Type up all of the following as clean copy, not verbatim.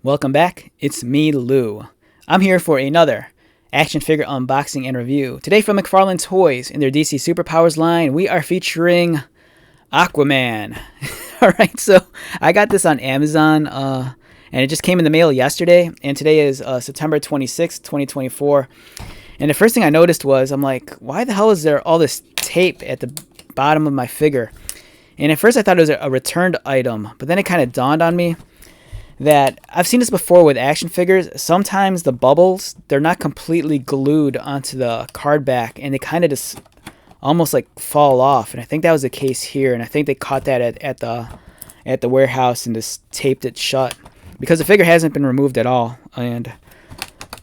Welcome back, it's me, Lou. I'm here for another action figure unboxing and review. Today from McFarlane Toys in their DC Superpowers line, we are featuring Aquaman. Alright, so I got this on Amazon, and it just came in the mail yesterday, and today is September 26th, 2024. And the first thing I noticed was, I'm like, why the hell is there all this tape at the bottom of my figure? And at first I thought it was a returned item, but then it kind of dawned on me that I've seen this before with action figures. Sometimes the bubbles, they're not completely glued onto the card back, and they kind of just almost like fall off. And I think that was the case here, and I think they caught that at the warehouse and just taped it shut because the figure hasn't been removed at all. And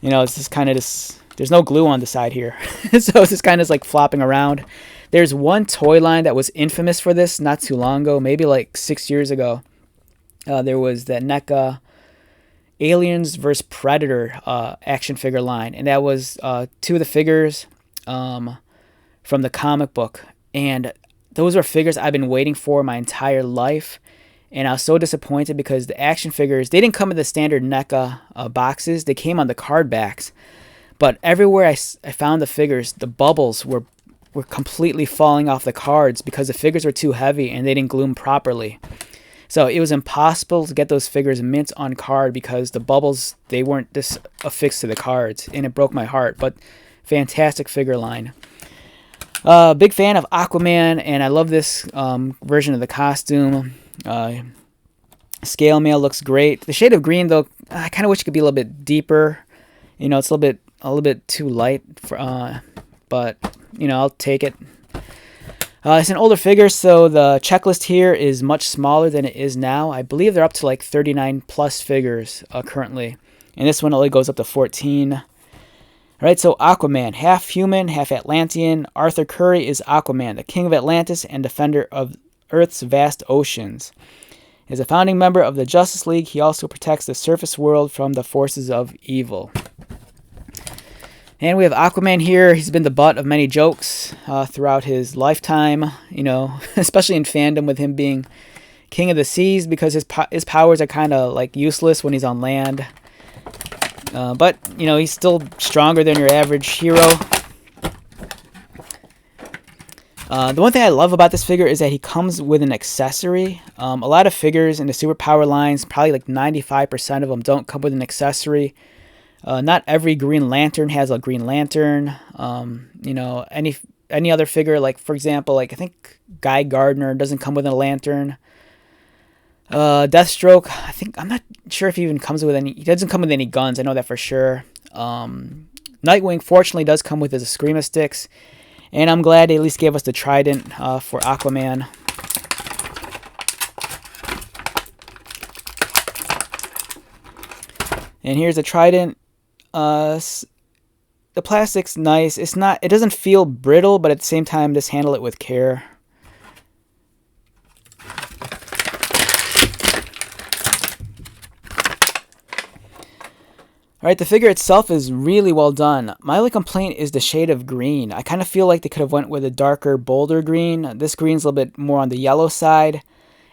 you know, it's just kind of just, there's no glue on the side here. So it's just kind of like flopping around. There's one toy line that was infamous for this not too long ago, maybe like 6 years ago. There was the NECA Aliens vs. Predator action figure line, and that was two of the figures from the comic book. And those are figures I've been waiting for my entire life, and I was so disappointed because the action figures, they didn't come in the standard NECA boxes. They came on the card backs, but everywhere I found the figures, the bubbles were completely falling off the cards because the figures were too heavy and they didn't glue them properly. So it was impossible to get those figures mint on card because the bubbles, they weren't just affixed to the cards, and it broke my heart. But fantastic figure line. Big fan of Aquaman, and I love this version of the costume. Scale mail looks great. The shade of green, though, I kind of wish it could be a little bit deeper. You know, it's a little bit too light, but you know, I'll take it. It's an older figure, so the checklist here is much smaller than it is now. I believe they're up to like 39 plus figures currently, and this one only goes up to 14. All right, so Aquaman, half human, half Atlantean. Arthur Curry is Aquaman, the king of Atlantis and defender of Earth's vast oceans. As a founding member of the Justice League, he also protects the surface world from the forces of evil. And we have Aquaman here. He's been the butt of many jokes throughout his lifetime, you know, especially in fandom with him being king of the seas because his powers are kind of like useless when he's on land. But, you know, he's still stronger than your average hero. The one thing I love about this figure is that he comes with an accessory. A lot of figures in the Superpower lines, probably like 95% of them don't come with an accessory. Not every Green Lantern has a Green Lantern. You know, any other figure, like for example, like I think Guy Gardner doesn't come with a lantern. Deathstroke, I'm not sure if he even comes with any. He doesn't come with any guns. I know that for sure. Nightwing fortunately does come with his Screama sticks, and I'm glad they at least gave us the trident for Aquaman. And here's a trident. The plastic's nice. It doesn't feel brittle, but at the same time, just handle it with care. Alright, the figure itself is really well done. My only complaint is the shade of green. I kind of feel like they could have went with a darker, bolder green. This green's a little bit more on the yellow side.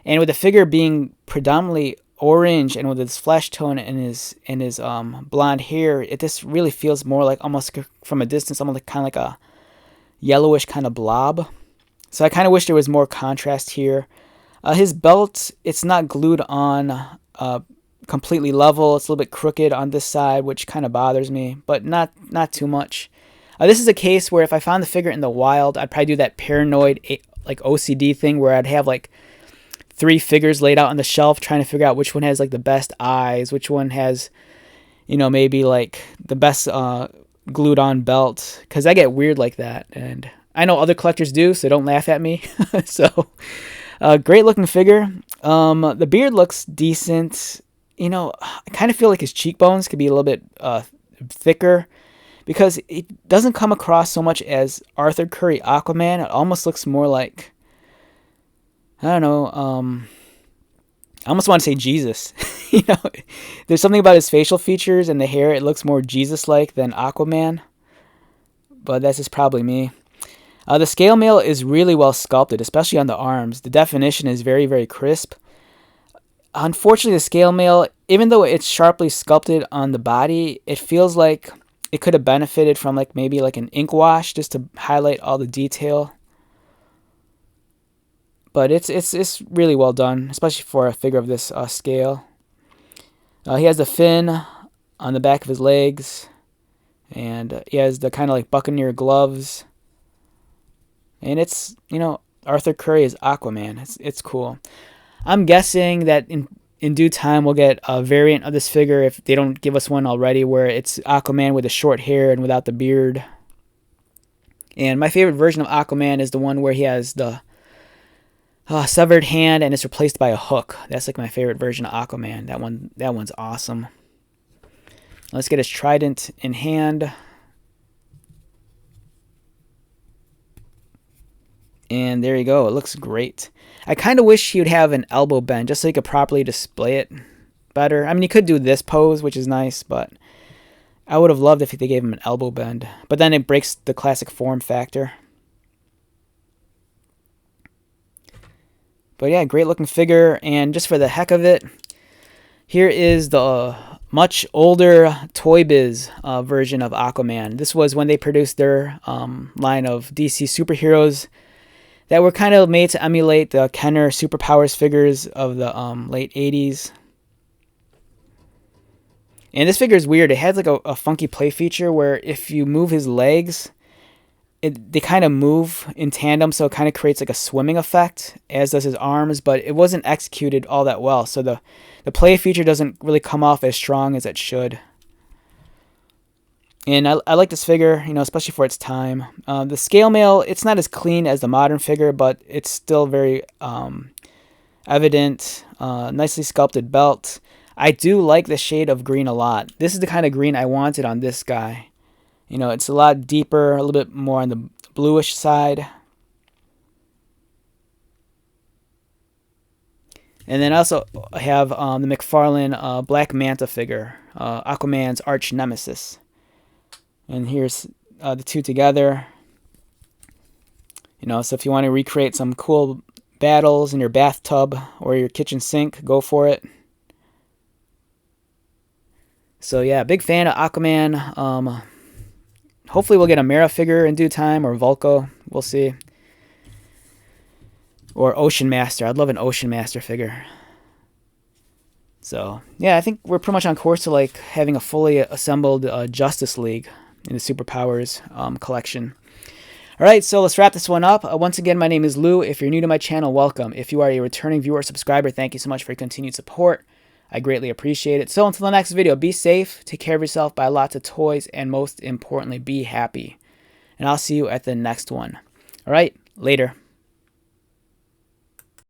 And with the figure being predominantly orange and with his flesh tone and his blonde hair, it just really feels more like almost from a distance, almost like kind of like a yellowish kind of blob. So I kind of wish there was more contrast here. His belt, it's not glued on completely level. It's a little bit crooked on this side, which kind of bothers me, but not too much. This is a case where if I found the figure in the wild, I'd probably do that paranoid like OCD thing where I'd have like 3 figures laid out on the shelf trying to figure out which one has like the best eyes, which one has, you know, maybe like the best glued on belt, because I get weird like that, and I know other collectors do, so don't laugh at me. So great looking figure. The beard looks decent. You know, I kind of feel like his cheekbones could be a little bit thicker because it doesn't come across so much as Arthur Curry Aquaman. It almost looks more like, I don't know, I almost want to say Jesus. You know, there's something about his facial features and the hair. It looks more Jesus-like than Aquaman, but that's just probably me. The scale mail is really well sculpted, especially on the arms. The definition is very, very crisp. Unfortunately, the scale mail, even though it's sharply sculpted on the body, it feels like it could have benefited from like maybe like an ink wash just to highlight all the detail. But it's really well done, especially for a figure of this scale. He has the fin on the back of his legs, and he has the kind of like Buccaneer gloves. And it's, you know, Arthur Curry is Aquaman. It's cool. I'm guessing that in due time we'll get a variant of this figure if they don't give us one already, where it's Aquaman with the short hair and without the beard. And my favorite version of Aquaman is the one where he has the severed hand and it's replaced by a hook. That's like my favorite version of Aquaman. That one's awesome. Let's get his trident in hand. And there you go. It looks great. I kind of wish he would have an elbow bend just so he could properly display it better. I mean, he could do this pose, which is nice, but I would have loved if they gave him an elbow bend. But then it breaks the classic form factor. But yeah, great looking figure. And just for the heck of it, here is the much older Toy Biz version of Aquaman. This was when they produced their line of DC superheroes that were kind of made to emulate the Kenner Superpowers figures of the late 80s. And this figure is weird. It has like a funky play feature where if you move his legs, they kind of move in tandem, so it kind of creates like a swimming effect, as does his arms, but it wasn't executed all that well. So the play feature doesn't really come off as strong as it should. And I like this figure, you know, especially for its time. The scale mail, it's not as clean as the modern figure, but it's still very evident. Nicely sculpted belt. I do like the shade of green a lot. This is the kind of green I wanted on this guy. You know, it's a lot deeper, a little bit more on the bluish side. And then I also have the McFarlane Black Manta figure, Aquaman's arch nemesis. And here's the two together. You know, so if you want to recreate some cool battles in your bathtub or your kitchen sink, go for it. So yeah, big fan of Aquaman. Hopefully we'll get a Mera figure in due time, or Vulko. We'll see. Or Ocean Master. I'd love an Ocean Master figure. So yeah, I think we're pretty much on course to like having a fully assembled Justice League in the Superpowers collection. All right, so let's wrap this one up. Once again, my name is Lou. If you're new to my channel, welcome. If you are a returning viewer or subscriber, thank you so much for your continued support. I greatly appreciate it. So until the next video, be safe, take care of yourself, buy lots of toys, and most importantly, be happy. And I'll see you at the next one. All right, later.